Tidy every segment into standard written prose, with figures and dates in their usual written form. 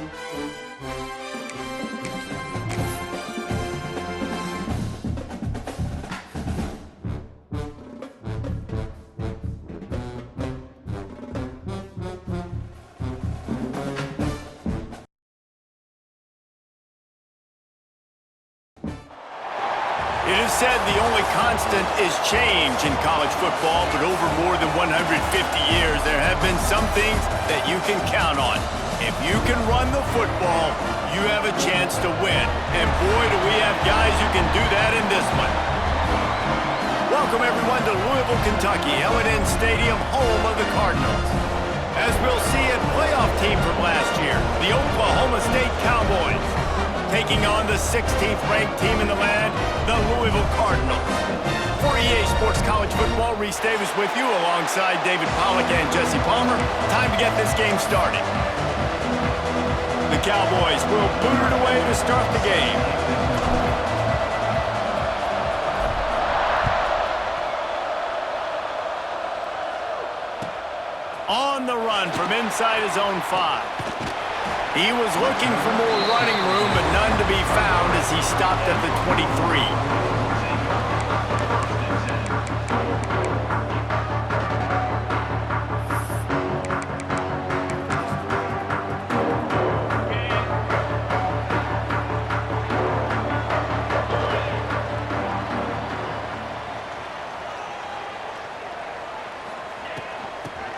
It is said the only constant is change in college football, but over more than 150 years, there have been some things that you can count on. If you can run the football, you have a chance to win. And boy, do we have guys who can do that in this one. Welcome, everyone, to Louisville, Kentucky, L&N Stadium, home of the Cardinals. As we'll see, a playoff team from last year, the Oklahoma State Cowboys, taking on the 16th-ranked team in the land, the Louisville Cardinals. For EA Sports College Football, Reese Davis with you alongside David Pollack and Jesse Palmer. Time to get this game started. The Cowboys will boot it away to start the game. On the run from inside his own 5. He was looking for more running room, but none to be found as he stopped at the 23.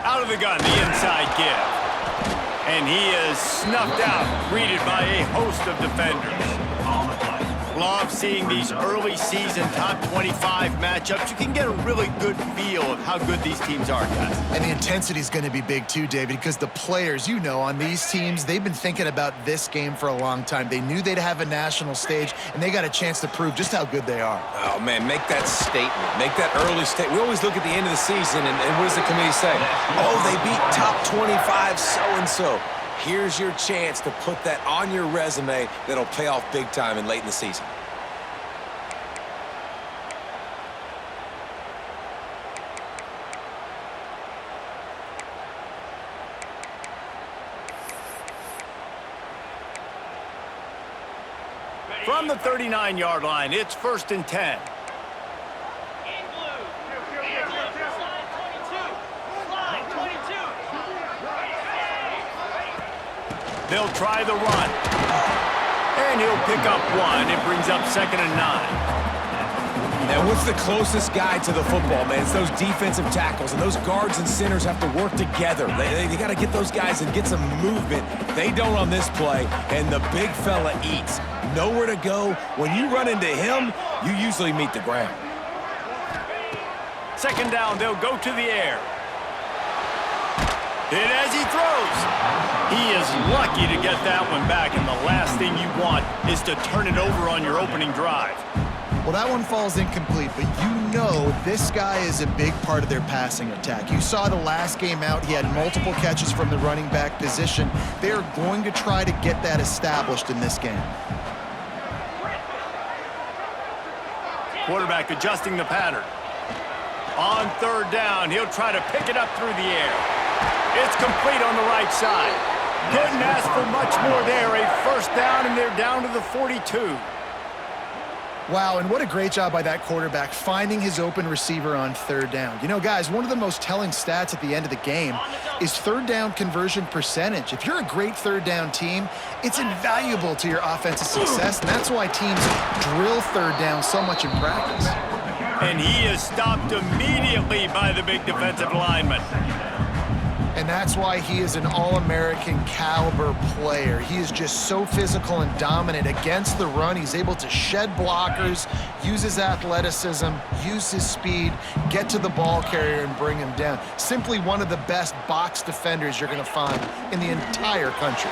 Out of the gun, the inside give. And he is snuffed out, greeted by a host of defenders. Love seeing these early season top 25 matchups. You can get a really good feel of how good these teams are, guys. And the intensity is going to be big too, David, because the players, you know, on these teams, they've been thinking about this game for a long time. They knew they'd have a national stage, and they got a chance to prove just how good they are. Oh, man, make that statement. Make that early statement. We always look at the end of the season, and what does the committee say? Oh, they beat top 25 so-and-so. Here's your chance to put that on your resume that'll pay off big time and late in the season. From the 39-yard line, it's 1st and 10. They'll try the run. And he'll pick up 1. It brings up 2nd and 9. Now, what's the closest guy to the football, man? It's those defensive tackles, and those guards and centers have to work together. They got to get those guys and get some movement. They don't on this play, and the big fella eats. Nowhere to go. When you run into him, you usually meet the ground. 2nd down, they'll go to the air. And as he throws, he is lucky to get that one back, and the last thing you want is to turn it over on your opening drive. Well, that one falls incomplete, but you know this guy is a big part of their passing attack. You saw the last game out, he had multiple catches from the running back position. They're going to try to get that established in this game. Quarterback adjusting the pattern. On 3rd down, he'll try to pick it up through the air. It's complete on the right side. Couldn't ask for much more there. A 1st down, and they're down to the 42. Wow, and what a great job by that quarterback finding his open receiver on 3rd down. You know, guys, one of the most telling stats at the end of the game is 3rd down conversion percentage. If you're a great 3rd down team, it's invaluable to your offensive success, and that's why teams drill 3rd down so much in practice. And he is stopped immediately by the big defensive lineman. And that's why he is an All-American caliber player. He is just so physical and dominant against the run. He's able to shed blockers, use his athleticism, use his speed, get to the ball carrier and bring him down. Simply one of the best box defenders you're going to find in the entire country.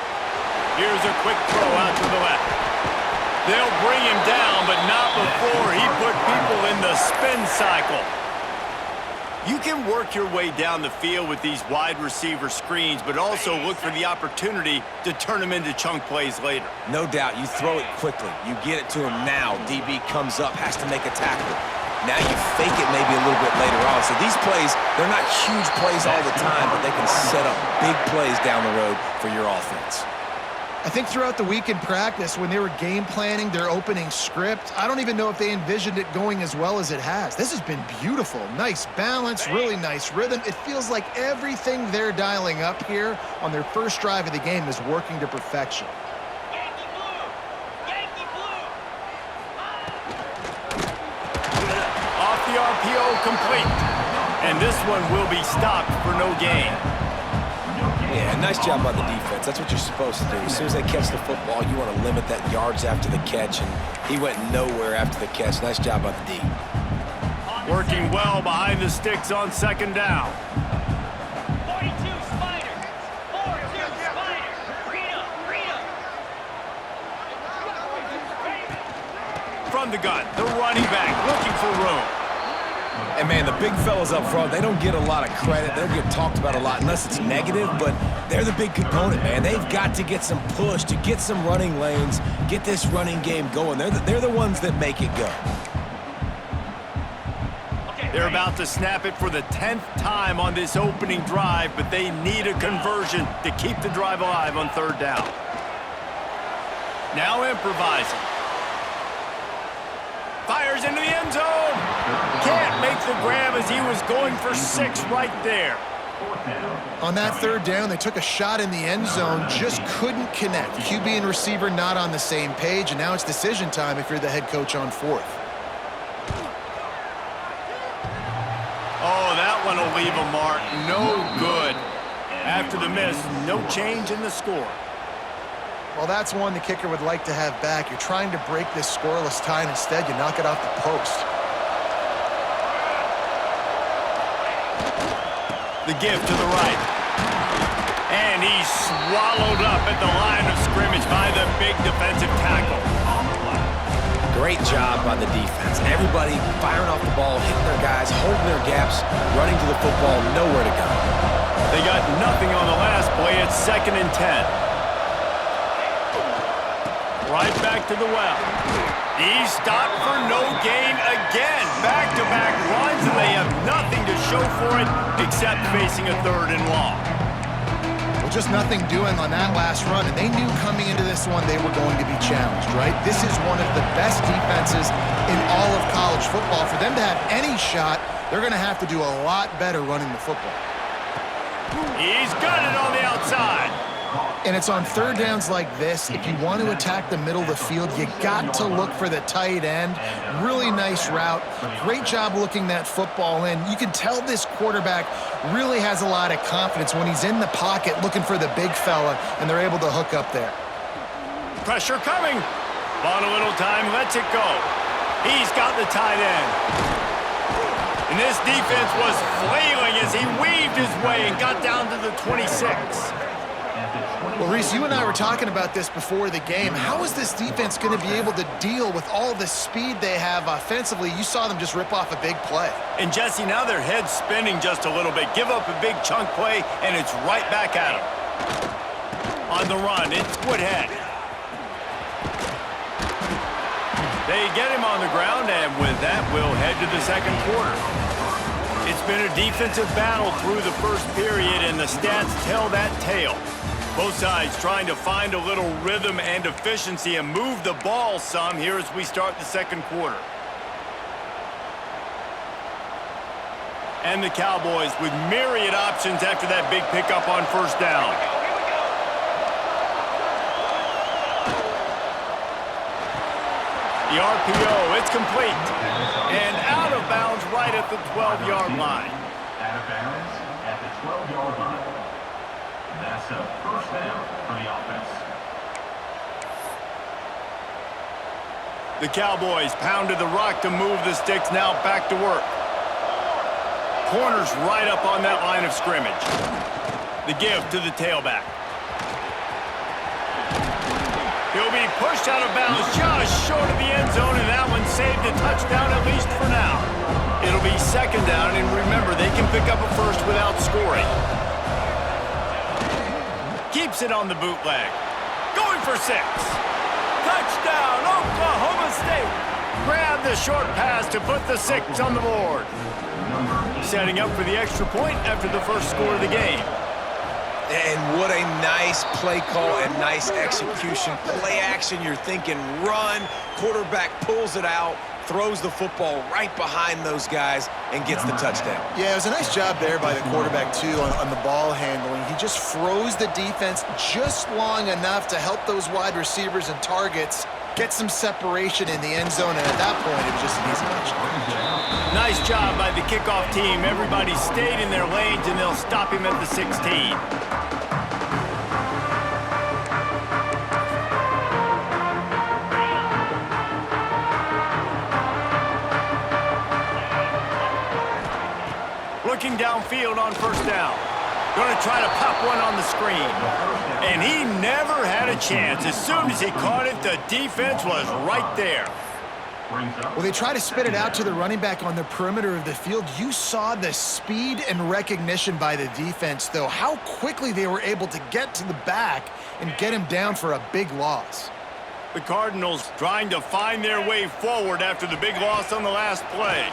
Here's a quick throw out to the left. They'll bring him down, but not before he put people in the spin cycle. You can work your way down the field with these wide receiver screens, but also look for the opportunity to turn them into chunk plays later. No doubt, you throw it quickly. You get it to him now. DB comes up, has to make a tackle. Now you fake it maybe a little bit later on. So these plays, they're not huge plays all the time, but they can set up big plays down the road for your offense. I think throughout the week in practice, when they were game planning their opening script, I don't even know if they envisioned it going as well as it has. This has been beautiful. Nice balance, really nice rhythm. It feels like everything they're dialing up here on their first drive of the game is working to perfection. Yankee blue! Yankee blue! Off the RPO, complete. And this one will be stopped for no gain. Yeah, nice job by the defense. That's what you're supposed to do. As soon as they catch the football, you want to limit that yards after the catch, and he went nowhere after the catch. Nice job by the D. Working well behind the sticks on second down. 42 Spider. 4-2 Spider. Rita. From the gun, the running back looking for room. And, man, the big fellas up front, they don't get a lot of credit. They don't get talked about a lot unless it's negative, but they're the big component, man. They've got to get some push, to get some running lanes, get this running game going. They're the ones that make it go. They're about to snap it for the 10th time on this opening drive, but they need a conversion to keep the drive alive on third down. Now improvising. Fires into the end zone. Can't make the grab as he was going for 6 right there. On that third down, they took a shot in the end zone, just couldn't connect. QB and receiver not on the same page, and now it's decision time if you're the head coach on fourth. Oh, that one will leave a mark. No good. After the miss, no change in the score. Well, that's one the kicker would like to have back. You're trying to break this scoreless tie, and instead you knock it off the post. The give to the right. And he's swallowed up at the line of scrimmage by the big defensive tackle. Great job by the defense. Everybody firing off the ball, hitting their guys, holding their gaps, running to the football, nowhere to go. They got nothing on the last play. It's 2nd and 10. Right back to the well. He's stopped for no gain again. Back-to-back runs, and they have nothing to show for it except facing a 3rd and long. Well, just nothing doing on that last run, and they knew coming into this one they were going to be challenged, right? This is one of the best defenses in all of college football. For them to have any shot, they're going to have to do a lot better running the football. He's got it on the outside. And it's on third downs like this, if you want to attack the middle of the field, you got to look for the tight end. Really nice route. Great job looking that football in. You can tell this quarterback really has a lot of confidence when he's in the pocket looking for the big fella, and they're able to hook up there. Pressure coming. Bought a little time, lets it go. He's got the tight end. And this defense was flailing as he weaved his way and got down to the 26. Well, Reese, you and I were talking about this before the game. How is this defense going to be able to deal with all the speed they have offensively? You saw them just rip off a big play. And, Jesse, now their head's spinning just a little bit. Give up a big chunk play, and it's right back at them. On the run, it's Woodhead. They get him on the ground, and with that, we'll head to the second quarter. It's been a defensive battle through the first period, and the stats tell that tale. Both sides trying to find a little rhythm and efficiency and move the ball some here as we start the second quarter. And the Cowboys with myriad options after that big pickup on first down. The RPO, it's complete. And out of bounds right at the 12-yard line. Out of bounds at the 12-yard line. That's a first down for the offense. The Cowboys pounded the rock to move the sticks, now back to work. Corners right up on that line of scrimmage. The give to the tailback. He'll be pushed out of bounds just short of the end zone, and that one saved a touchdown at least for now. It'll be 2nd down, and remember, they can pick up a first without scoring. Keeps it on the bootleg. Going for 6. Touchdown, Oklahoma State. Grab the short pass to put the 6 on the board. Setting up for the extra point after the first score of the game. And what a nice play call and nice execution. Play action, you're thinking run. Quarterback pulls it out, throws the football right behind those guys, and gets the touchdown. Yeah, it was a nice job there by the quarterback, too, on the ball handling. He just froze the defense just long enough to help those wide receivers and targets get some separation in the end zone, and at that point, it was just an easy touchdown. Nice job by the kickoff team. Everybody stayed in their lanes, and they'll stop him at the 16. Looking downfield on first down. Going to try to pop one on the screen. And he never had a chance. As soon as he caught it, the defense was right there. Well, they try to spit it out to the running back on the perimeter of the field. You saw the speed and recognition by the defense, though, how quickly they were able to get to the back and get him down for a big loss. The Cardinals trying to find their way forward after the big loss on the last play.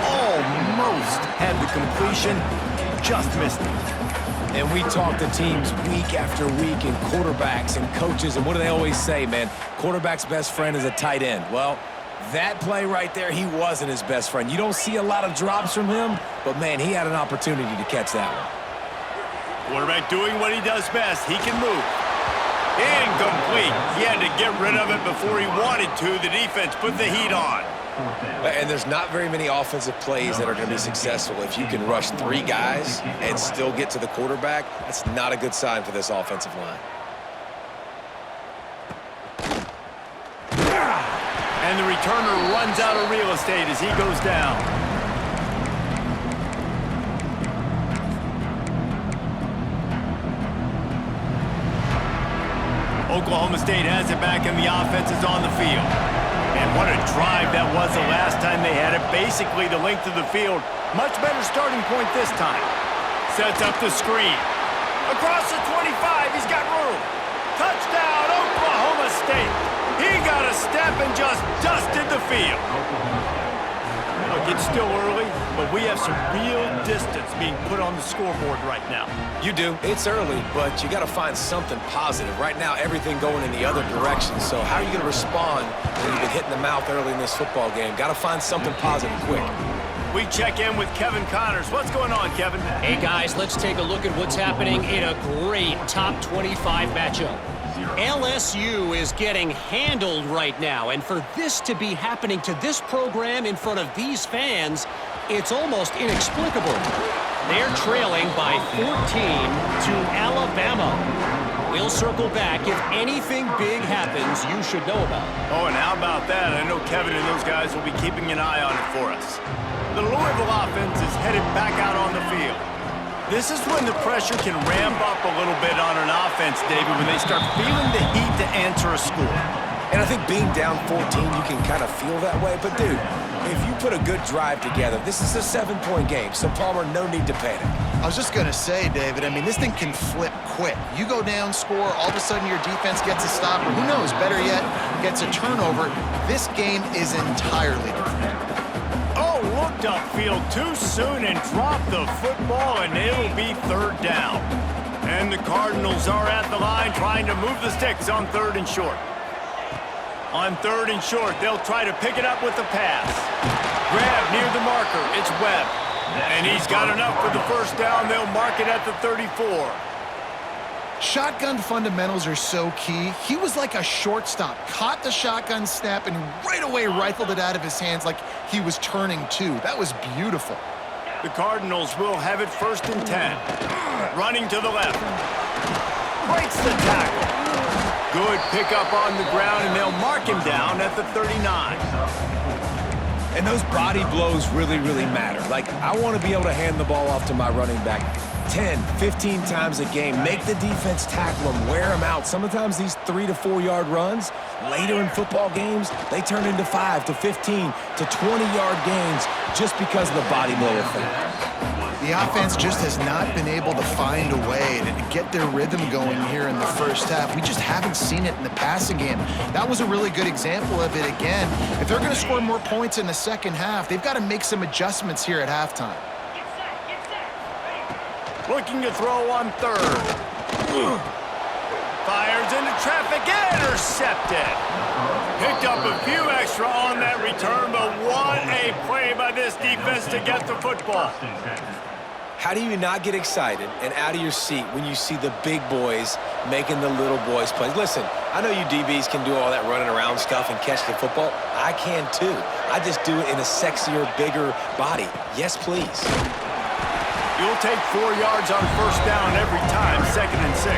Almost had the completion, just missed it. And we talk to teams week after week and quarterbacks and coaches, and what do they always say, man? Quarterback's best friend is a tight end. Well, that play right there, he wasn't his best friend. You don't see a lot of drops from him, but, man, he had an opportunity to catch that one. Quarterback doing what he does best. He can move. Incomplete. He had to get rid of it before he wanted to. The defense put the heat on. And there's not very many offensive plays that are going to be successful. If you can rush 3 guys and still get to the quarterback, that's not a good sign for this offensive line. And the returner runs out of real estate as he goes down. Oklahoma State has it back and the offense is on the field. And what a drive that was the last time they had it. Basically the length of the field. Much better starting point this time. Sets up the screen. Across the 25, he's got room. Touchdown, Oklahoma State. He got a step and just dusted the field. Look, it's still early, but we have some real distance being put on the scoreboard right now. You do. It's early, but you got to find something positive. Right now, everything going in the other direction. So how are you going to respond when you've been hit in the mouth early in this football game? Got to find something positive quick. We check in with Kevin Connors. What's going on, Kevin? Hey, guys, let's take a look at what's happening in a great top 25 matchup. LSU is getting handled right now, and for this to be happening to this program in front of these fans, it's almost inexplicable. They're trailing by 14 to Alabama. We'll circle back if anything big happens you should know about. Oh, and how about that? I know Kevin and those guys will be keeping an eye on it for us. The Louisville offense is headed back out on the field. This is when the pressure can ramp up a little bit on an offense, David, when they start feeling the heat to answer a score. And I think being down 14, you can kind of feel that way. But, dude, if you put a good drive together, this is a 7-point game, so, Palmer, no need to panic. I was just going to say, David, I mean, this thing can flip quick. You go down, score, all of a sudden your defense gets a stop, or who knows, better yet, gets a turnover. This game is entirely different. Oh, looked upfield too soon and dropped the football, and it'll be third down. And the Cardinals are at the line trying to move the sticks on 3rd and short. On 3rd and short, they'll try to pick it up with the pass. Grab near the marker. It's Webb. And he's got enough for the first down. They'll mark it at the 34. Shotgun fundamentals are so key. He was like a shortstop, caught the shotgun snap and right away rifled it out of his hands like he was turning two. That was beautiful. The Cardinals will have it 1st and 10. Running to the left. Breaks the tackle. Good pickup on the ground, and they'll mark him down at the 39. And those body blows really, really matter. Like, I want to be able to hand the ball off to my running back 10, 15 times a game. Make the defense tackle them, wear them out. Sometimes these 3 to 4 yard runs, later in football games, they turn into 5 to 15 to 20 yard gains just because of the body blow effect. The offense just has not been able to find a way to get their rhythm going here in the first half. We just haven't seen it in the passing game. That was a really good example of it again. If they're going to score more points in the second half, they've got to make some adjustments here at halftime. Looking to throw on third. Fires into traffic, intercepted. Picked up a few extra on that return, but what a play by this defense to get the football. How do you not get excited and out of your seat when you see the big boys making the little boys play? Listen, I know you DBs can do all that running around stuff and catch the football. I can too. I just do it in a sexier, bigger body. Yes, please. You'll take 4 yards on first down every time, 2nd and 6.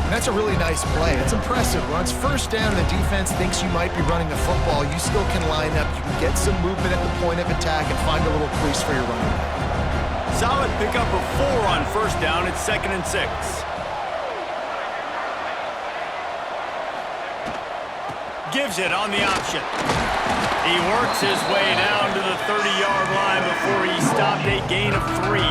That's a really nice play. It's impressive. Once first down, the defense thinks you might be running the football. You still can line up. You can get some movement at the point of attack and find a little crease for your running back. Solid pickup of 4 on first down. It's 2nd and 6. Gives it on the option. He works his way down to the 30-yard line before he stopped a gain of 3.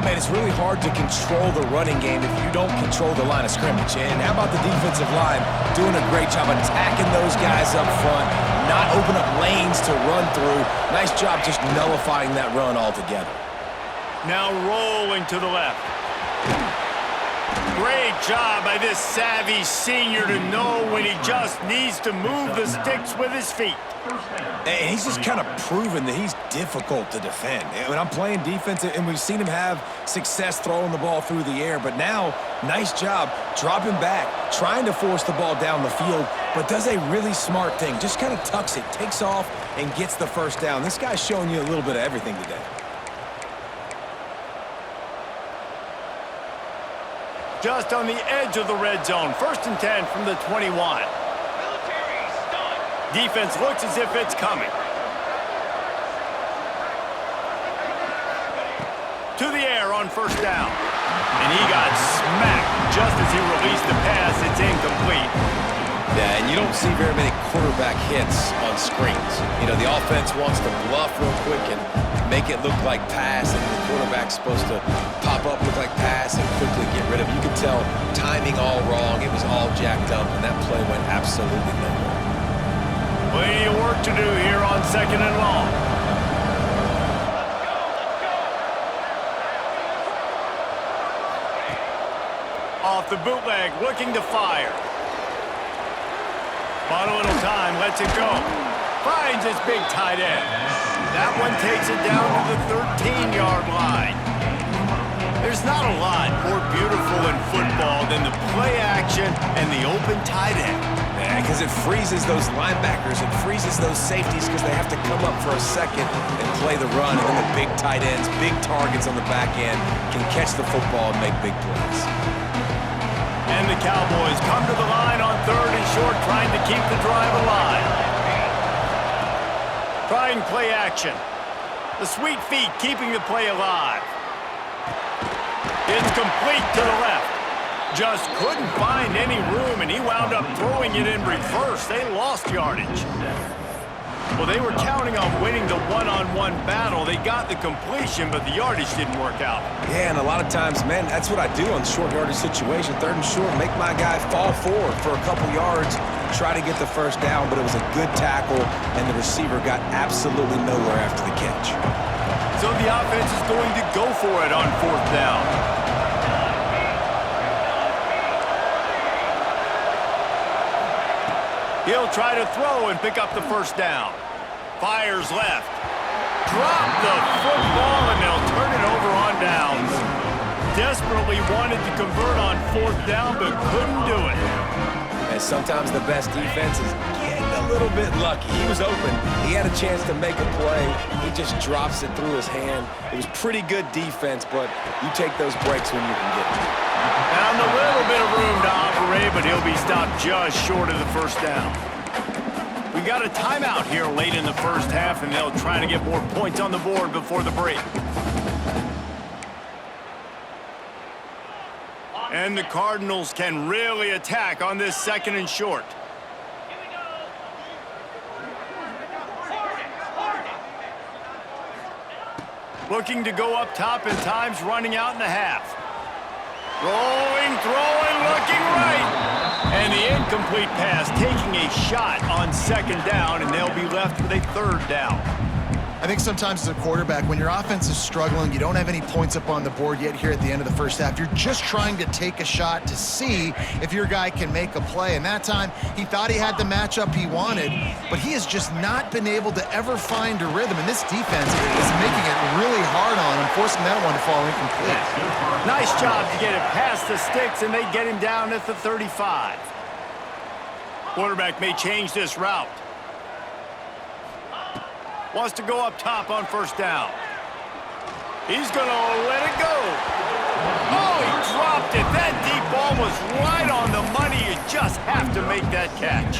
Man, it's really hard to control the running game if you don't control the line of scrimmage. And how about the defensive line doing a great job attacking those guys up front, not open up lanes to run through. Nice job just nullifying that run altogether. Now rolling to the left. Great job by this savvy senior to know when he just needs to move the sticks with his feet. And he's just kind of proven that he's difficult to defend. And when I'm playing defense, and we've seen him have success throwing the ball through the air, but now, nice job dropping back, trying to force the ball down the field, but does a really smart thing. Just kind of tucks it, takes off, and gets the first down. This guy's showing you a little bit of everything today. Just on the edge of the red zone. 1st and 10 from the 21. Defense looks as if it's coming. To the air on first down. And he got smacked just as he released the pass. It's incomplete. Yeah, and you don't see very many quarterback hits on screens. You know, the offense wants to bluff real quick and make it look like pass, and the quarterback's supposed to pop up, look like pass, and quickly get rid of it. You could tell timing all wrong. It was all jacked up, and that play went absolutely nowhere. Plenty of work to do here on 2nd and long. Off the bootleg, looking to fire. Bought a little time, lets it go. Finds his big tight end. That one takes it down to the 13-yard line. There's not a lot more beautiful in football than the play action and the open tight end. Yeah, because it freezes those linebackers, it freezes those safeties because they have to come up for a second and play the run, and then the big tight ends, big targets on the back end can catch the football and make big plays. And the Cowboys come to the line on 3rd and short, trying to keep the drive alive. Trying play action. The sweet feet keeping the play alive. It's complete to the left. Just couldn't find any room, and he wound up throwing it in reverse. They lost yardage. Well, they were counting on winning the one-on-one battle. They got the completion, but the yardage didn't work out. Yeah, and a lot of times, man, that's what I do on short yardage situation. 3rd and short, make my guy fall forward for a couple yards, try to get the first down, but it was a good tackle, and the receiver got absolutely nowhere after the catch. So the offense is going to go for it on 4th down. He'll try to throw and pick up the first down. Fires left. Drop the football, and they'll turn it over on downs. Desperately wanted to convert on 4th down, but couldn't do it. And sometimes the best defense is getting a little bit lucky. He was open. He had a chance to make a play. He just drops it through his hand. It was pretty good defense, but you take those breaks when you can get them. Found a little bit of room to operate, but he'll be stopped just short of the first down. We got a timeout here late in the first half, and they'll try to get more points on the board before the break. And the Cardinals can really attack on this 2nd and short. Here we go. Looking to go up top, and time's running out in the half. Rolling, throwing, looking right. And the incomplete pass taking a shot on 2nd down, and they'll be left with a 3rd down. I think sometimes as a quarterback, when your offense is struggling, you don't have any points up on the board yet here at the end of the first half. You're just trying to take a shot to see if your guy can make a play. And that time, he thought he had the matchup he wanted, but he has just not been able to ever find a rhythm. And this defense is making it really hard on him, forcing that one to fall incomplete. Nice job to get it past the sticks, and they get him down at the 35. Quarterback may change this route. Wants to go up top on first down. He's going to let it go. Oh, he dropped it. That deep ball was right on the money. You just have to make that catch.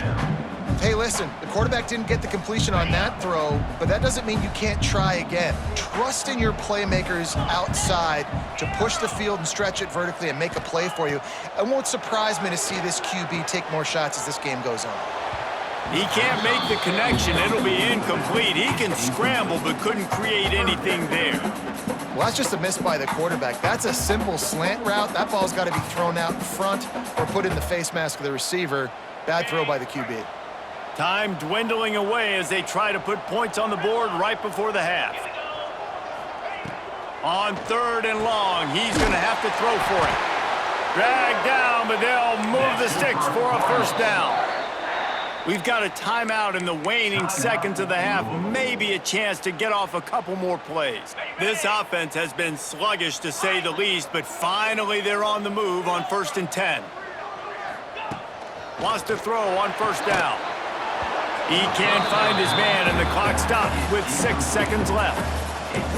Hey, listen, the quarterback didn't get the completion on that throw, but that doesn't mean you can't try again. Trust in your playmakers outside to push the field and stretch it vertically and make a play for you. It won't surprise me to see this QB take more shots as this game goes on. He can't make the connection. It'll be incomplete. He can scramble, but couldn't create anything there. Well, that's just a miss by the quarterback. That's a simple slant route. That ball's got to be thrown out in front or put in the face mask of the receiver. Bad throw by the QB. Time dwindling away as they try to put points on the board right before the half. On 3rd and long, he's going to have to throw for it. Dragged down, but they'll move the sticks for a first down. We've got a timeout in the waning seconds of the half, maybe a chance to get off a couple more plays. This offense has been sluggish to say the least, but finally they're on the move on 1st and 10. Wants to throw on first down. He can't find his man, and the clock stops with 6 seconds left.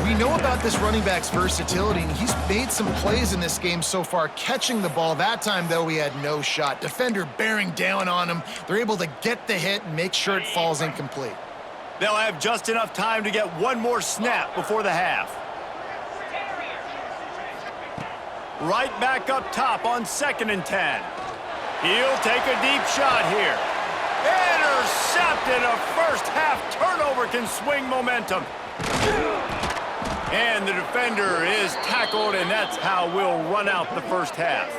We know about this running back's versatility, and he's made some plays in this game so far, catching the ball. That time, though, he had no shot. Defender bearing down on him. They're able to get the hit and make sure it falls incomplete. They'll have just enough time to get one more snap before the half. Right back up top on 2nd and 10. He'll take a deep shot here. Intercepted. A first half turnover can swing momentum. And the defender is tackled, and that's how we'll run out the first half.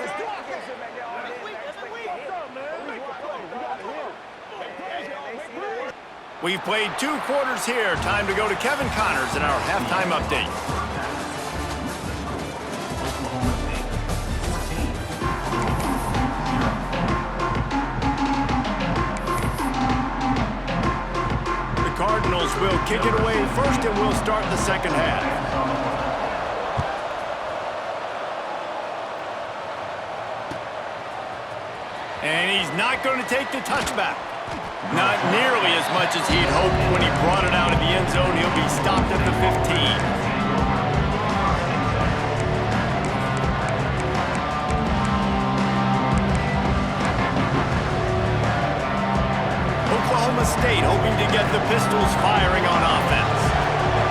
We've played 2 quarters here. Time to go to Kevin Connors in our halftime update. Cardinals will kick it away first, and we'll start the second half. And he's not going to take the touchback. Not nearly as much as he'd hoped when he brought it out of the end zone. He'll be stopped at the 15. Oklahoma State hoping to get the Pistols firing on offense.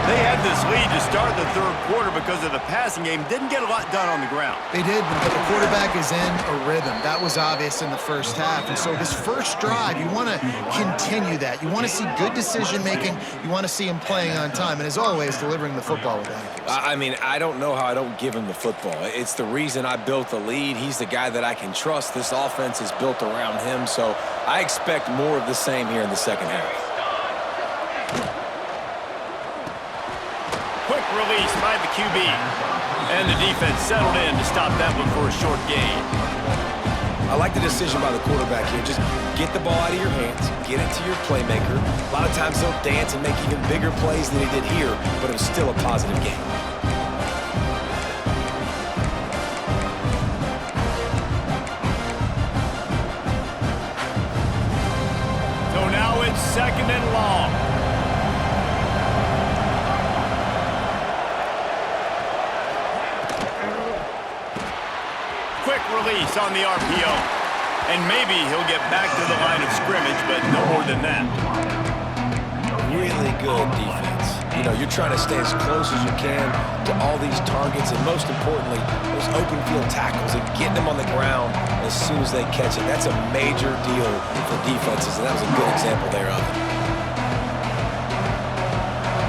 They had this lead to start the 3rd quarter because of the passing game. Didn't get a lot done on the ground. They did, but the quarterback is in a rhythm. That was obvious in the first half. And so this first drive, you want to continue that. You want to see good decision-making. You want to see him playing on time. And as always, delivering the football with accuracy. I mean, I don't know how I don't give him the football. It's the reason I built the lead. He's the guy that I can trust. This offense is built around him. So I expect more of the same here in the second half. Quick release by the QB. And the defense settled in to stop that one for a short gain. I like the decision by the quarterback here. Just get the ball out of your hands, get it to your playmaker. A lot of times he'll dance and make even bigger plays than he did here, but it was still a positive game. So now it's 2nd and long. Quick release on the RPO. And maybe he'll get back to the line of scrimmage, but no more than that. Really good defense. You know, you're trying to stay as close as you can to all these targets, and most importantly, those open field tackles and getting them on the ground as soon as they catch it. That's a major deal for defenses, and that was a good example there of it.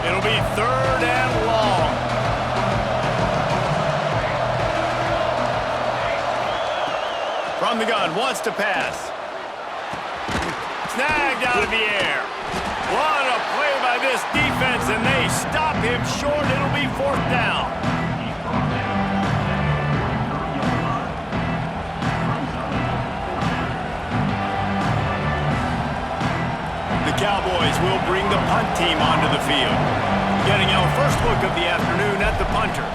It'll be 3rd and long. From the gun, wants to pass. Snagged out of the air. What a play by this defense. defense, and they stop him short. It'll be 4th down. The Cowboys will bring the punt team onto the field. Getting our first look of the afternoon at the punter.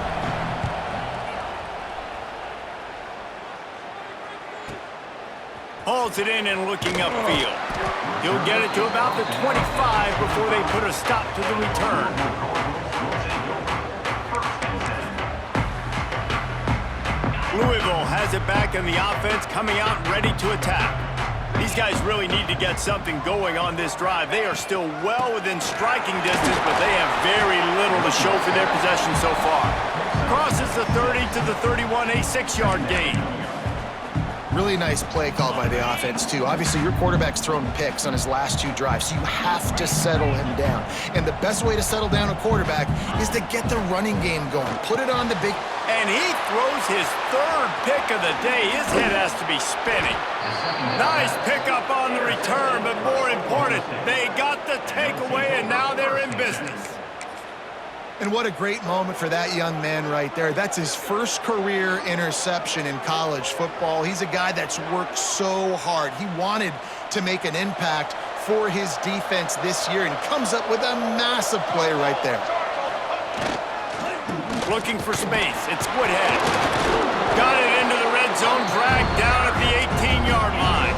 Hauls it in and looking upfield. He'll get it to about the 25 before they put a stop to the return. Louisville has it back in the offense, coming out ready to attack. These guys really need to get something going on this drive. They are still well within striking distance, but they have very little to show for their possession so far. Crosses the 30 to the 31, a 6-yard gain. Really nice play called by the offense, too. Obviously, your quarterback's thrown picks on his last 2 drives, so you have to settle him down. And the best way to settle down a quarterback is to get the running game going. Put it on the big... And he throws his 3rd pick of the day. His head has to be spinning. Nice pickup on the return, but more important, they got the takeaway, and now they're in business. And what a great moment for that young man right there. That's his first career interception in college football. He's a guy that's worked so hard. He wanted to make an impact for his defense this year and comes up with a massive play right there. Looking for space. It's Woodhead. Got it into the red zone, dragged down at the 18-yard line.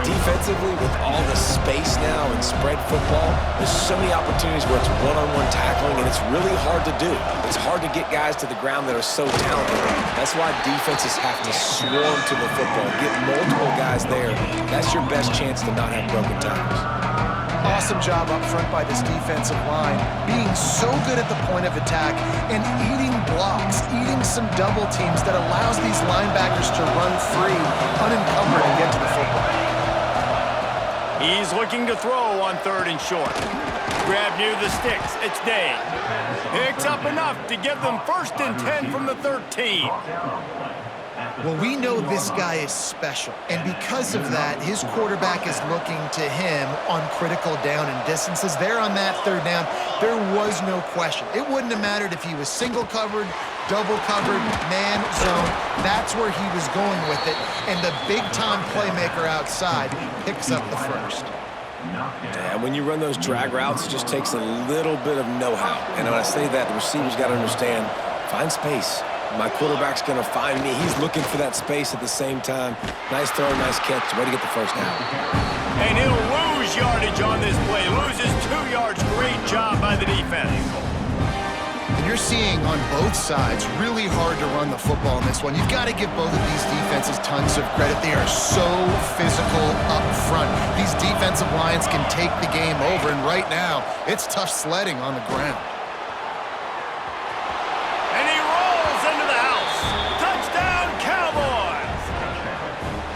Defensively, with all the space now and spread football, there's so many opportunities where it's one-on-one tackling, and it's really hard to do. It's hard to get guys to the ground that are so talented. That's why defenses have to swarm to the football, get multiple guys there. That's your best chance to not have broken tackles. Awesome job up front by this defensive line, being so good at the point of attack and eating blocks, eating some double teams that allows these linebackers to run free, unencumbered, and get to the football. He's looking to throw on 3rd and short. Grab near the sticks. It's Day. Picks up enough to give them 1st and 10 from the 13. Well, we know this guy is special, and because of that, his quarterback is looking to him on critical down and distances. There on that 3rd down, there was no question. It wouldn't have mattered if he was single covered, double covered, man zone. That's where he was going with it, and the big-time playmaker outside picks up the 1st. And when you run those drag routes, it just takes a little bit of know-how. And when I say that, the receiver's got to understand, find space. My quarterback's going to find me. He's looking for that space at the same time. Nice throw, nice catch. Way to get the 1st down. And he'll lose yardage on this play. Loses 2 yards. Great job by the defense. And you're seeing on both sides really hard to run the football in this one. You've got to give both of these defenses tons of credit. They are so physical up front. These defensive lines can take the game over, and right now, it's tough sledding on the ground.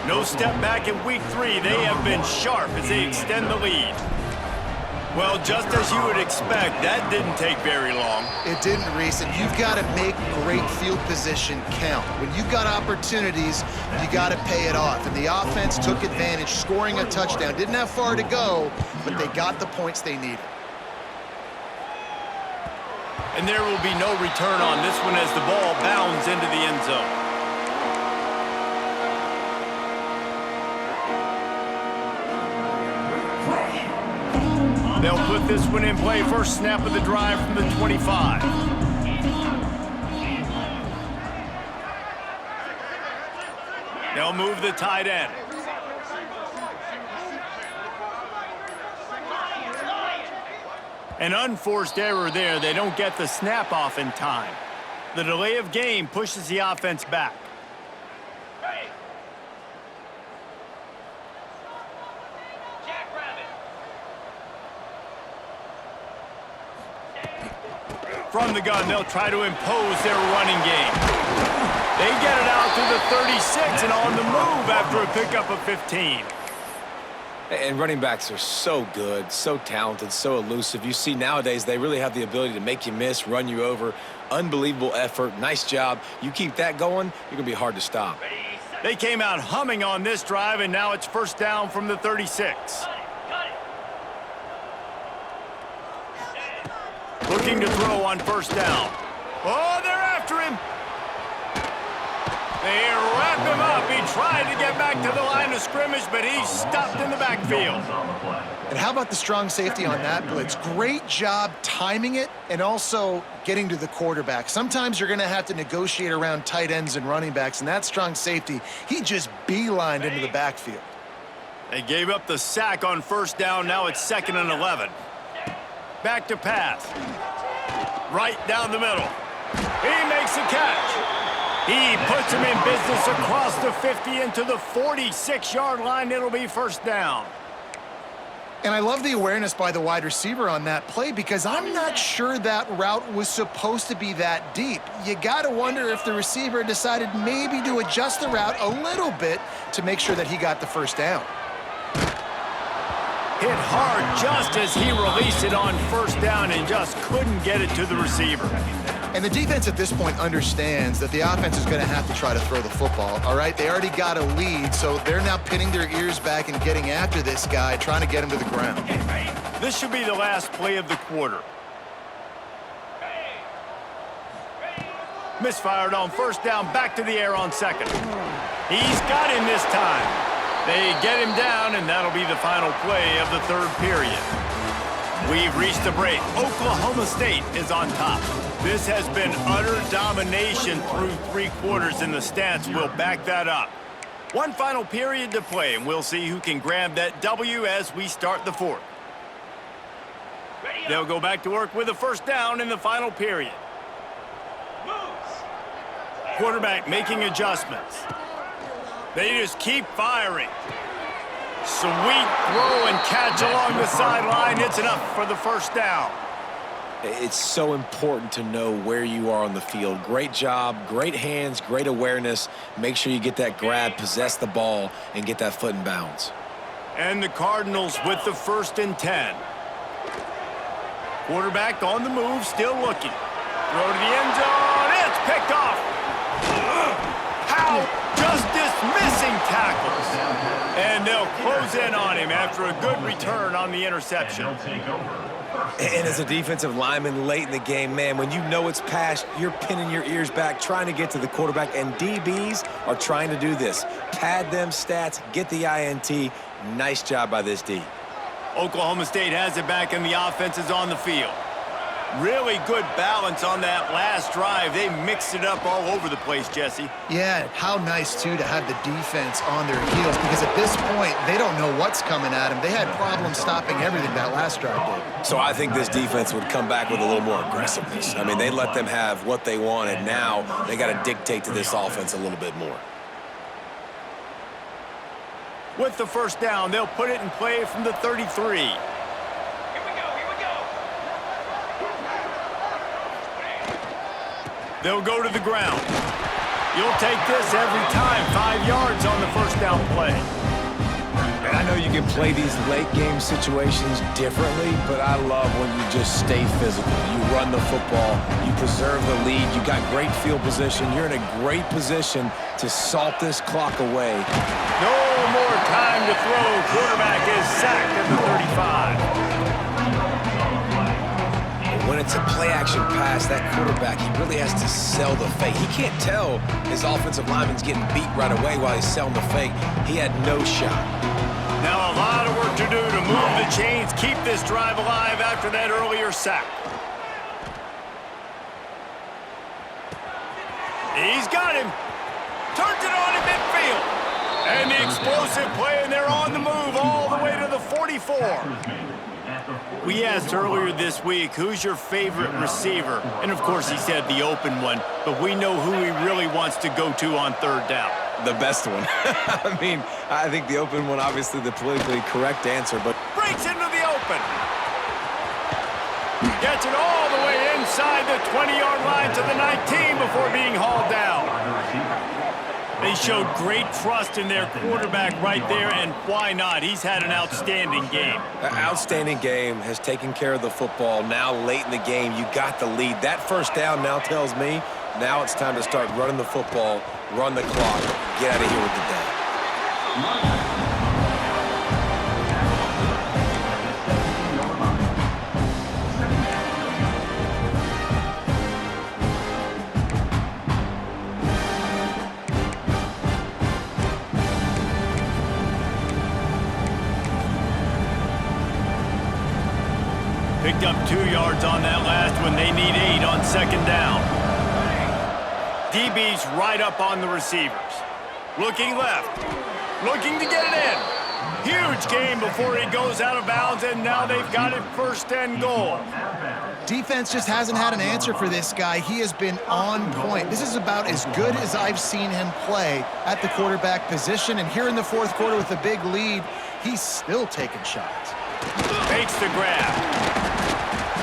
No step back in week 3. They have been sharp as they extend the lead. Well, just as you would expect, that didn't take very long. It didn't, Reese, and you've got to make great field position count. When you've got opportunities, you got to pay it off. And the offense took advantage, scoring a touchdown. Didn't have far to go, but they got the points they needed. And there will be no return on this one as the ball bounds into the end zone. They'll put this one in play. First snap of the drive from the 25. They'll move the tight end. An unforced error there. They don't get the snap off in time. The delay of game pushes the offense back. From the gun, they'll try to impose their running game. They get it out to the 36 and on the move after a pickup of 15. And running backs are so good, so talented, so elusive. You see nowadays they really have the ability to make you miss, run you over. Unbelievable effort. Nice job. You keep that going, you're going to be hard to stop. They came out humming on this drive, and now it's first down from the 36. looking to throw on first down. Oh, they're after him. They wrap him up. He tried to get back to the line of scrimmage, but he's stopped in the backfield. And how about the strong safety on that blitz? Great job timing it and also getting to the quarterback. Sometimes you're going to have to negotiate around tight ends and running backs, and that strong safety, he just beelined into the backfield. They gave up the sack on first down. Now it's 2nd and 11. Back to pass. Right down the middle. He makes a catch. He puts him in business across the 50 into the 46-yard line. It'll be first down. And I love the awareness by the wide receiver on that play because I'm not sure that route was supposed to be that deep. You got to wonder if the receiver decided maybe to adjust the route a little bit to make sure that he got the first down. Hit hard just as he released it on first down and just couldn't get it to the receiver. And the defense at this point understands that the offense is going to have to try to throw the football, all right? They already got a lead, so they're now pinning their ears back and getting after this guy, trying to get him to the ground. This should be the last play of the quarter. Misfired on first down, back to the air on second. He's got him this time. They get him down, and that'll be the final play of the third period. We've reached the break. Oklahoma State is on top. This has been utter domination through 3 quarters, and the stats will back that up. One final period to play, and we'll see who can grab that W as we start the fourth. They'll go back to work with a first down in the final period. Quarterback making adjustments. They just keep firing. Sweet throw and catch along the sideline. It's enough for the first down. It's so important to know where you are on the field. Great job, great hands, great awareness. Make sure you get that grab, possess the ball, and get that foot in bounds. And the Cardinals with the 1st and 10. Quarterback on the move, still looking. Throw to the end zone. It's picked off. How just dismissing tackles. And they'll close in on him after a good return on the interception. And as a defensive lineman late in the game, man, when you know it's past, you're pinning your ears back, trying to get to the quarterback, and DBs are trying to do this. Pad them stats, get the INT. Nice job by this D. Oklahoma State has it back, and the offense is on the field. Really good balance on that last drive. They mixed it up all over the place, Jesse. Yeah, how nice, too, to have the defense on their heels because at this point, they don't know what's coming at them. They had problems stopping everything that last drive did. So I think this defense would come back with a little more aggressiveness. I mean, they let them have what they wanted. Now they got to dictate to this offense a little bit more. With the first down, they'll put it in play from the 33. They'll go to the ground. You'll take this every time. 5 yards on the first down play. And I know you can play these late game situations differently, but I love when you just stay physical. You run the football, you preserve the lead, you got great field position. You're in a great position to salt this clock away. No more time to throw. Quarterback is sacked at the 35. When it's a play-action pass, that quarterback, he really has to sell the fake. He can't tell his offensive lineman's getting beat right away while he's selling the fake. He had no shot. Now a lot of work to do to move the chains, keep this drive alive after that earlier sack. He's got him. Turns it on in midfield. And the explosive play, and they're on the move all the way to the 44. We asked earlier this week, who's your favorite receiver? And, of course, he said the open one, but we know who he really wants to go to on third down. The best one. I mean, I think the open one, obviously the politically correct answer, but... Breaks into the open. Gets it all the way inside the 20-yard line to the 19 before being hauled down. They showed great trust in their quarterback right there, and why not? He's had an outstanding game. An outstanding game, has taken care of the football. Now late in the game, you got the lead. That first down now tells me now it's time to start running the football, run the clock, get out of here with the day. picked up 2 yards on that last one. They need 8 on second down. DB's right up on the receivers. Looking left. Looking to get it in. Huge gain before he goes out of bounds, and now they've got it first and goal. Defense just hasn't had an answer for this guy. He has been on point. This is about as good as I've seen him play at the quarterback position. And here in the fourth quarter with a big lead, he's still taking shots. Fakes the grab.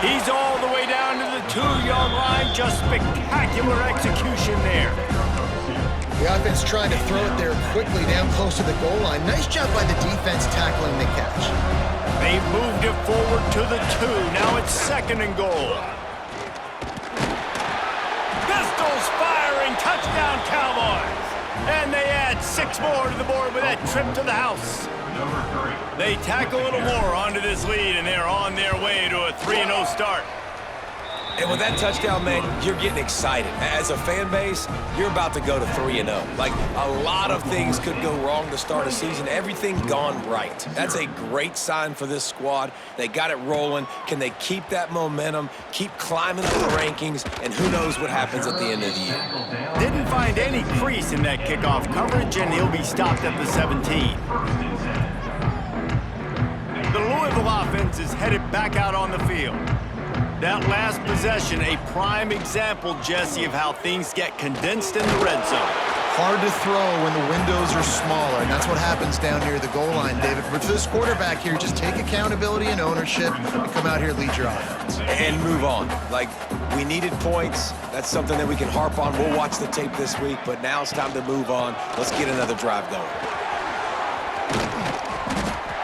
He's all the way down to the 2-yard line. Just spectacular execution there. The offense trying to throw it there quickly down close to the goal line. Nice job by the defense tackling the catch. They've moved it forward to the 2. Now it's second and goal. Pistols firing. Touchdown, Cowboys. And they add 6 more to the board with that trip to the house. They tack a little more onto this lead, and they're on their way to a 3-0 start. And with that touchdown, man, you're getting excited. As a fan base, you're about to go to 3-0. Like, a lot of things could go wrong to start a season. Everything gone right. That's a great sign for this squad. They got it rolling. Can they keep that momentum, keep climbing up the rankings, and who knows what happens at the end of the year. Didn't find any crease in that kickoff coverage, and he'll be stopped at the 17. The Louisville offense is headed back out on the field. That last possession, a prime example, Jesse, of how things get condensed in the red zone. Hard to throw when the windows are smaller, and that's what happens down near the goal line, David. But for this quarterback here, just take accountability and ownership and come out here and lead your offense. And move on. Like, we needed points. That's something that we can harp on. We'll watch the tape this week, but now it's time to move on. Let's get another drive going.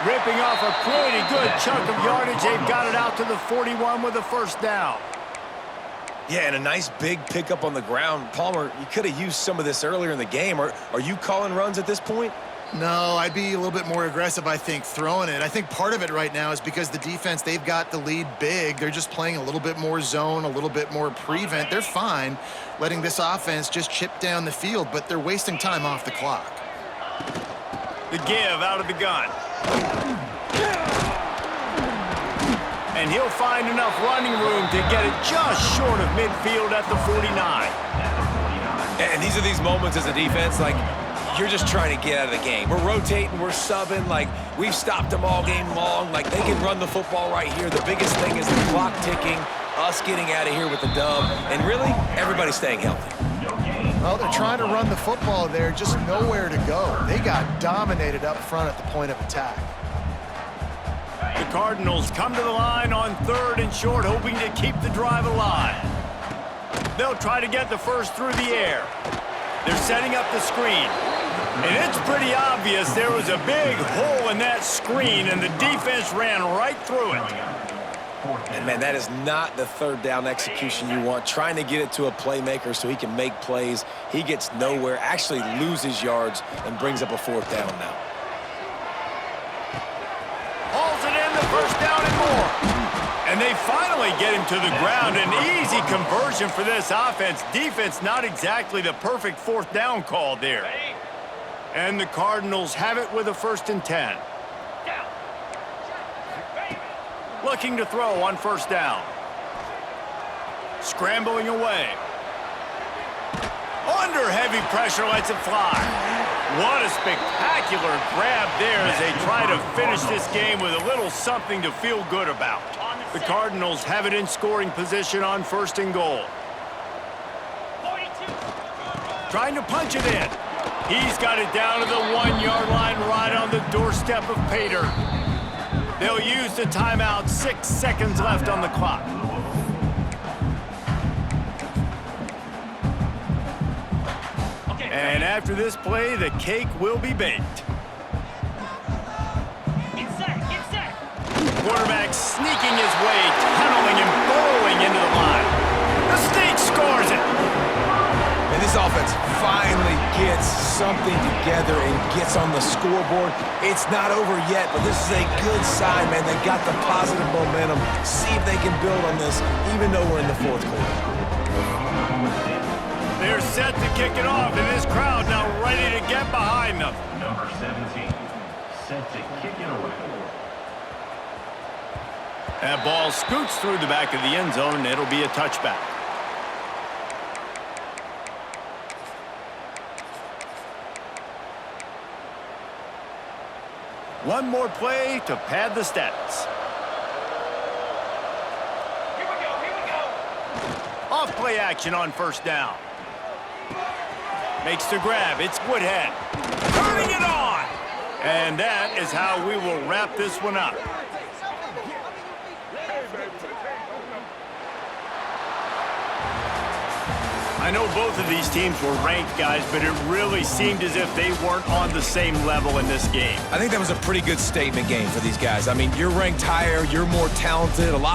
Ripping off a pretty good chunk of yardage. They've got it out to the 41 with a first down. Yeah, and a nice big pickup on the ground. Palmer, you could have used some of this earlier in the game. Are you calling runs at this point? No, I'd be a little bit more aggressive, I think, throwing it. I think part of it right now is because the defense, they've got the lead big. They're just playing a little bit more zone, a little bit more prevent. They're fine letting this offense just chip down the field, but they're wasting time off the clock. The give out of the gun. And he'll find enough running room to get it just short of midfield at the 49. And these are these moments as a defense, like, you're just trying to get out of the game. We're rotating, we're subbing, like, we've stopped them all game long. Like, they can run the football right here. The biggest thing is the clock ticking, us getting out of here with the dub, and really, everybody staying healthy. Well, they're trying to run the football there, just nowhere to go. They got dominated up front at the point of attack. The Cardinals come to the line on 3rd and short, hoping to keep the drive alive. They'll try to get the first through the air. They're setting up the screen. And it's pretty obvious there was a big hole in that screen, and the defense ran right through it. And, man, that is not the 3rd down execution you want. Trying to get it to a playmaker so he can make plays. He gets nowhere, actually loses yards, and brings up a 4th down now. Hauls it in, the first down and more. And they finally get him to the ground. An easy conversion for this offense. Defense not exactly the perfect 4th down call there. And the Cardinals have it with a 1st and 10. Looking to throw on 1st down. Scrambling away. Under heavy pressure, lets it fly. What a spectacular grab there as they try to finish this game with a little something to feel good about. The Cardinals have it in scoring position on 1st and goal. 42. Trying to punch it in. He's got it down to the 1-yard line right on the doorstep of Pater. They'll use the timeout. 6 seconds left on the clock. Okay. And after this play, the cake will be baked. Get set. Quarterback sneaking his way, tunneling and burrowing into the line. The State scores it. And this offense finally gets something together and gets on the scoreboard. It's not over yet, but this is a good sign, man. They got the positive momentum. See if they can build on this, even though we're in the 4th quarter. They're set to kick it off, and this crowd now ready to get behind them. Number 17, set to kick it away. That ball scoots through the back of the end zone, and it'll be a touchback. One more play to pad the stats. Here we go. Off play action on first down. Makes the grab. It's Woodhead. Turning it on! And that is how we will wrap this one up. I know both of these teams were ranked, guys, but it really seemed as if they weren't on the same level in this game. I think that was a pretty good statement game for these guys. I mean, you're ranked higher, you're more talented, a lot of